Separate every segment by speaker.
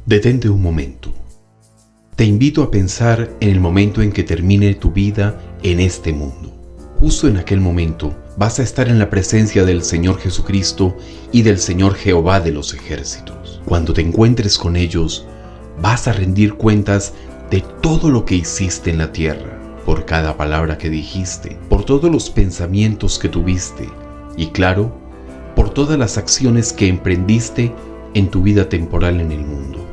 Speaker 1: Detente un momento. Te invito a pensar en el momento en que termine tu vida en este mundo. Justo en aquel momento vas a estar en la presencia del Señor Jesucristo y del Señor Jehová de los ejércitos. Cuando te encuentres con ellos, vas a rendir cuentas de todo lo que hiciste en la tierra, por cada palabra que dijiste, por todos los pensamientos que tuviste y, claro, por todas las acciones que emprendiste en tu vida temporal en el mundo.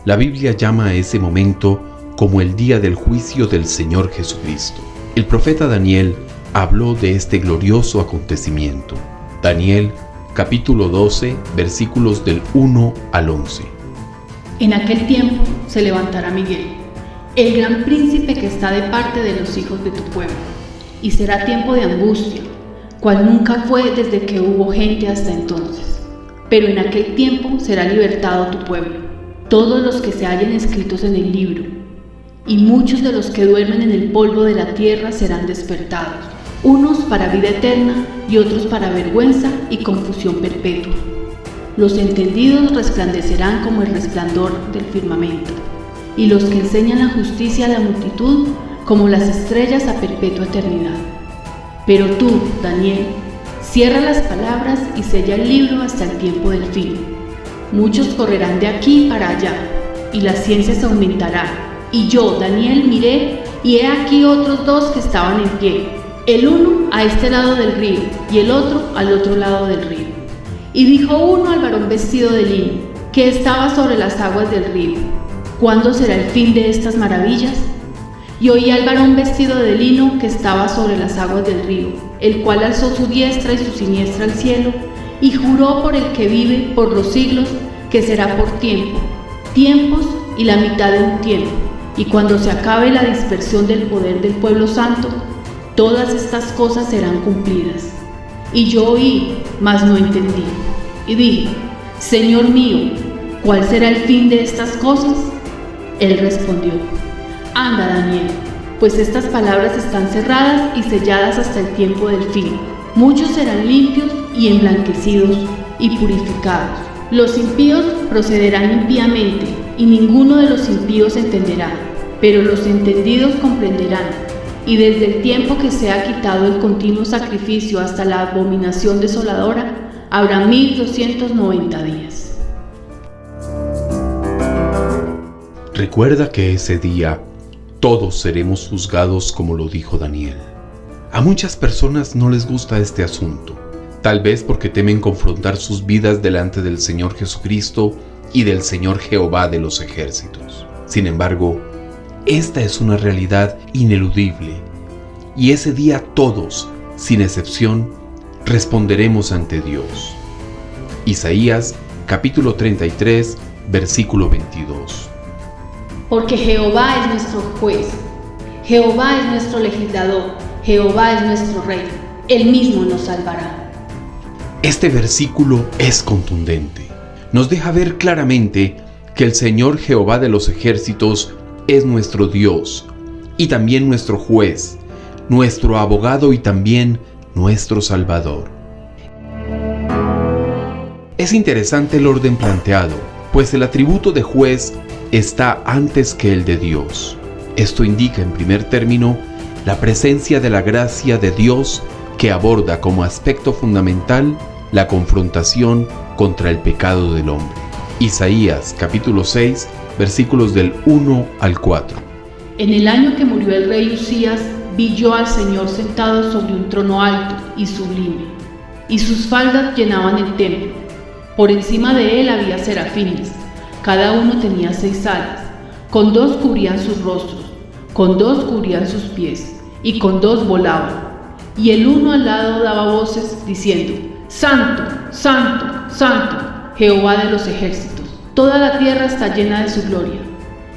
Speaker 1: La Biblia llama a ese momento como el día del juicio del Señor Jesucristo. El profeta Daniel habló de este glorioso acontecimiento. Daniel, capítulo 12, versículos del 1 al 11.
Speaker 2: En aquel tiempo se levantará Miguel, el gran príncipe que está de parte de los hijos de tu pueblo, y será tiempo de angustia, cual nunca fue desde que hubo gente hasta entonces. Pero en aquel tiempo será libertado tu pueblo, todos los que se hallen escritos en el libro, y muchos de los que duermen en el polvo de la tierra serán despertados, unos para vida eterna y otros para vergüenza y confusión perpetua. Los entendidos resplandecerán como el resplandor del firmamento, y los que enseñan la justicia a la multitud como las estrellas a perpetua eternidad. Pero tú, Daniel, cierra las palabras y sella el libro hasta el tiempo del fin. Muchos correrán de aquí para allá, y la ciencia se aumentará. Y yo, Daniel, miré, y he aquí otros dos que estaban en pie, el uno a este lado del río, y el otro al otro lado del río. Y dijo uno al varón vestido de lino, que estaba sobre las aguas del río: ¿cuándo será el fin de estas maravillas? Y oí al varón vestido de lino que estaba sobre las aguas del río, el cual alzó su diestra y su siniestra al cielo, y juró por el que vive por los siglos, que será por tiempo, tiempos y la mitad de un tiempo, y cuando se acabe la dispersión del poder del pueblo santo, todas estas cosas serán cumplidas. Y yo oí, mas no entendí, y dije: Señor mío, ¿cuál será el fin de estas cosas? Él respondió: Anda, Daniel, pues estas palabras están cerradas y selladas hasta el tiempo del fin. Muchos serán limpios y emblanquecidos y purificados. Los impíos procederán impíamente, y ninguno de los impíos entenderá, pero los entendidos comprenderán. Y desde el tiempo que se ha quitado el continuo sacrificio hasta la abominación desoladora, habrá 1290 días.
Speaker 1: Recuerda que ese día todos seremos juzgados como lo dijo Daniel. A muchas personas no les gusta este asunto, tal vez porque temen confrontar sus vidas delante del Señor Jesucristo y del Señor Jehová de los ejércitos. Sin embargo, esta es una realidad ineludible, y ese día todos, sin excepción, responderemos ante Dios. Isaías, capítulo 33, versículo 22.
Speaker 2: Porque Jehová es nuestro juez, Jehová es nuestro legislador, Jehová es nuestro rey, Él mismo nos salvará.
Speaker 1: Este versículo es contundente. Nos deja ver claramente que el Señor Jehová de los ejércitos es nuestro Dios y también nuestro juez, nuestro abogado y también nuestro Salvador. Es interesante el orden planteado, pues el atributo de juez está antes que el de Dios. Esto indica en primer término la presencia de la gracia de Dios que aborda como aspecto fundamental la confrontación contra el pecado del hombre. Isaías capítulo 6, versículos del 1 al 4.
Speaker 2: En el año que murió el rey Usías, vi yo al Señor sentado sobre un trono alto y sublime, y sus faldas llenaban el templo. Por encima de él había serafines, cada uno tenía 6 alas, con 2 cubrían sus rostros, con 2 cubrían sus pies, y con 2 volaban. Y el uno al lado daba voces diciendo: Santo, Santo, Santo, Jehová de los ejércitos, toda la tierra está llena de su gloria.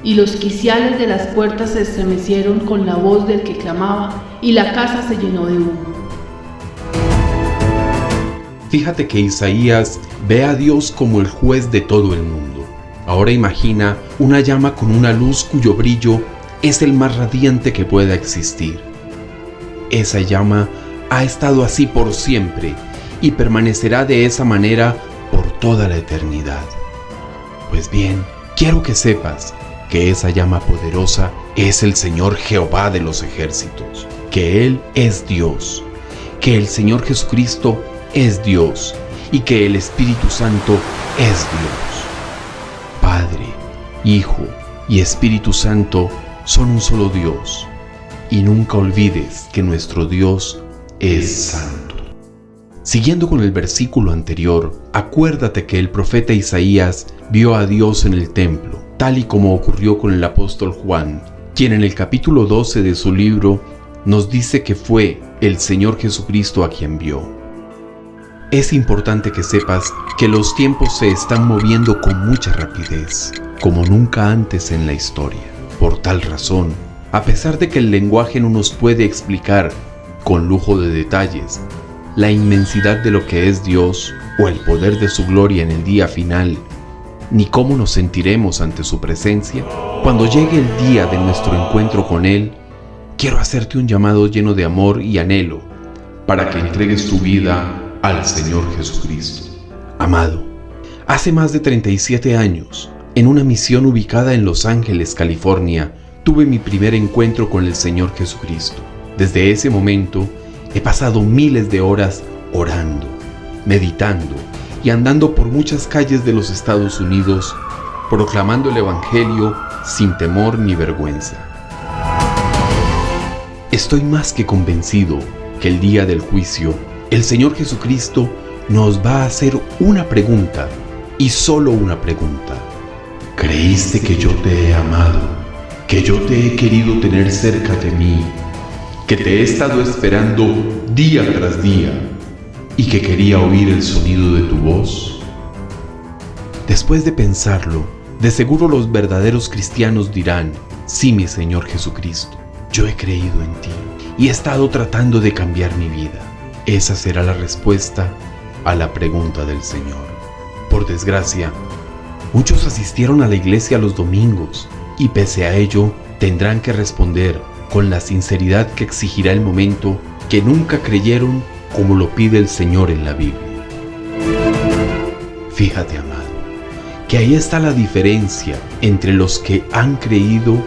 Speaker 2: Y los quiciales de las puertas se estremecieron con la voz del que clamaba, y la casa se llenó de humo.
Speaker 1: Fíjate que Isaías ve a Dios como el juez de todo el mundo. Ahora imagina una llama con una luz cuyo brillo es el más radiante que pueda existir. Esa llama ha estado así por siempre y permanecerá de esa manera por toda la eternidad. Pues bien, Quiero que sepas que esa llama poderosa es el Señor Jehová de los ejércitos, que Él es Dios, que el Señor Jesucristo es Dios y que el Espíritu Santo es Dios. Padre, Hijo y Espíritu Santo son un solo Dios, y nunca olvides que nuestro Dios es santo. Siguiendo con el versículo anterior, acuérdate que el profeta Isaías vio a Dios en el templo, tal y como ocurrió con el apóstol Juan, quien en el capítulo 12 de su libro nos dice que fue el Señor Jesucristo a quien vio. Es importante que sepas que los tiempos se están moviendo con mucha rapidez, como nunca antes en la historia. Por tal razón, a pesar de que el lenguaje no nos puede explicar con lujo de detalles la inmensidad de lo que es Dios o el poder de su gloria en el día final, ni cómo nos sentiremos ante su presencia, cuando llegue el día de nuestro encuentro con Él, quiero hacerte un llamado lleno de amor y anhelo para que entregues tu vida al Señor Jesucristo. Amado, hace más de 37 años, en una misión ubicada en Los Ángeles, California, tuve mi primer encuentro con el Señor Jesucristo. Desde ese momento, he pasado miles de horas orando, meditando y andando por muchas calles de los Estados Unidos, proclamando el Evangelio sin temor ni vergüenza. Estoy más que convencido que el día del juicio, el Señor Jesucristo nos va a hacer una pregunta, y solo una pregunta. ¿Creíste que yo te he amado, que yo te he querido tener cerca de mí, que te he estado esperando día tras día y que quería oír el sonido de tu voz? Después de pensarlo, de seguro los verdaderos cristianos dirán: sí, mi Señor Jesucristo, yo he creído en ti y he estado tratando de cambiar mi vida. Esa será la respuesta a la pregunta del Señor. Por desgracia, muchos asistieron a la iglesia los domingos y pese a ello tendrán que responder con la sinceridad que exigirá el momento que nunca creyeron como lo pide el Señor en la Biblia. Fíjate, amado, que ahí está la diferencia entre los que han creído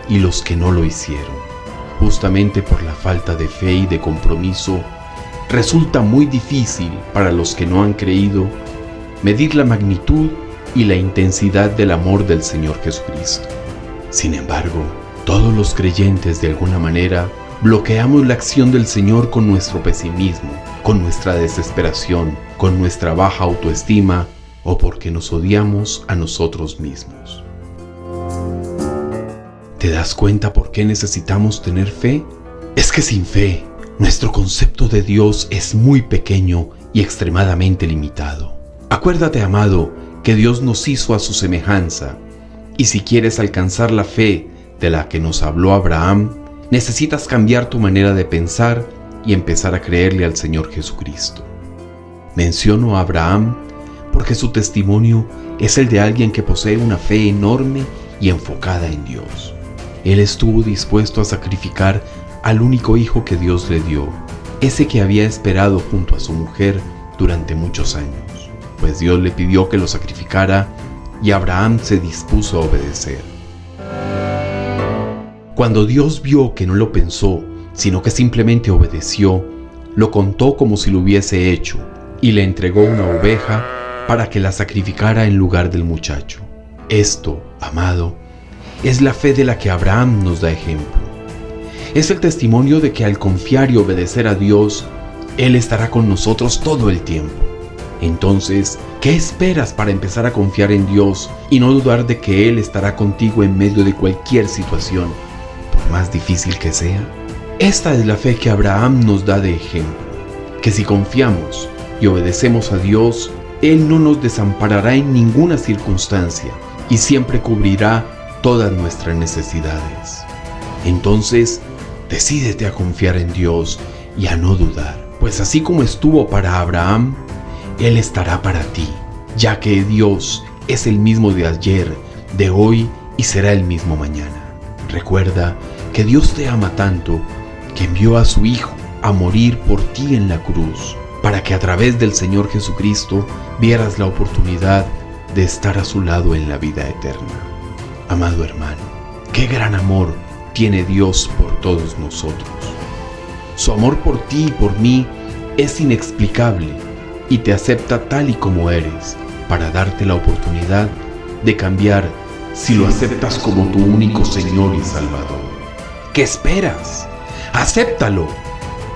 Speaker 1: y los que no lo hicieron. Justamente por la falta de fe y de compromiso, resulta muy difícil para los que no han creído medir la magnitud y la intensidad del amor del Señor Jesucristo. Sin embargo, todos los creyentes de alguna manera bloqueamos la acción del Señor con nuestro pesimismo, con nuestra desesperación, con nuestra baja autoestima o porque nos odiamos a nosotros mismos. ¿Te das cuenta por qué necesitamos tener fe? Es que sin fe, nuestro concepto de Dios es muy pequeño y extremadamente limitado. Acuérdate, amado, que Dios nos hizo a su semejanza, y si quieres alcanzar la fe de la que nos habló Abraham, necesitas cambiar tu manera de pensar y empezar a creerle al Señor Jesucristo. Menciono a Abraham porque su testimonio es el de alguien que posee una fe enorme y enfocada en Dios. Él estuvo dispuesto a sacrificar al único hijo que Dios le dio, ese que había esperado junto a su mujer durante muchos años, pues Dios le pidió que lo sacrificara y Abraham se dispuso a obedecer. Cuando Dios vio que no lo pensó, sino que simplemente obedeció, lo contó como si lo hubiese hecho y le entregó una oveja para que la sacrificara en lugar del muchacho. Esto, amado, es la fe de la que Abraham nos da ejemplo. Es el testimonio de que al confiar y obedecer a Dios, Él estará con nosotros todo el tiempo. Entonces, ¿qué esperas para empezar a confiar en Dios y no dudar de que Él estará contigo en medio de cualquier situación, por más difícil que sea? Esta es la fe que Abraham nos da de ejemplo, que si confiamos y obedecemos a Dios, Él no nos desamparará en ninguna circunstancia y siempre cubrirá todas nuestras necesidades. Entonces, decídete a confiar en Dios y a no dudar, pues así como estuvo para Abraham, Él estará para ti, ya que Dios es el mismo de ayer, de hoy y será el mismo mañana. Recuerda que Dios te ama tanto que envió a su Hijo a morir por ti en la cruz, para que a través del Señor Jesucristo vieras la oportunidad de estar a su lado en la vida eterna. Amado hermano, qué gran amor tiene Dios por todos nosotros. Su amor por ti y por mí es inexplicable y te acepta tal y como eres para darte la oportunidad de cambiar si lo aceptas como tu único Señor y Salvador. ¿Qué esperas? ¡Acéptalo!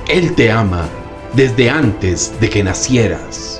Speaker 1: Él te ama desde antes de que nacieras.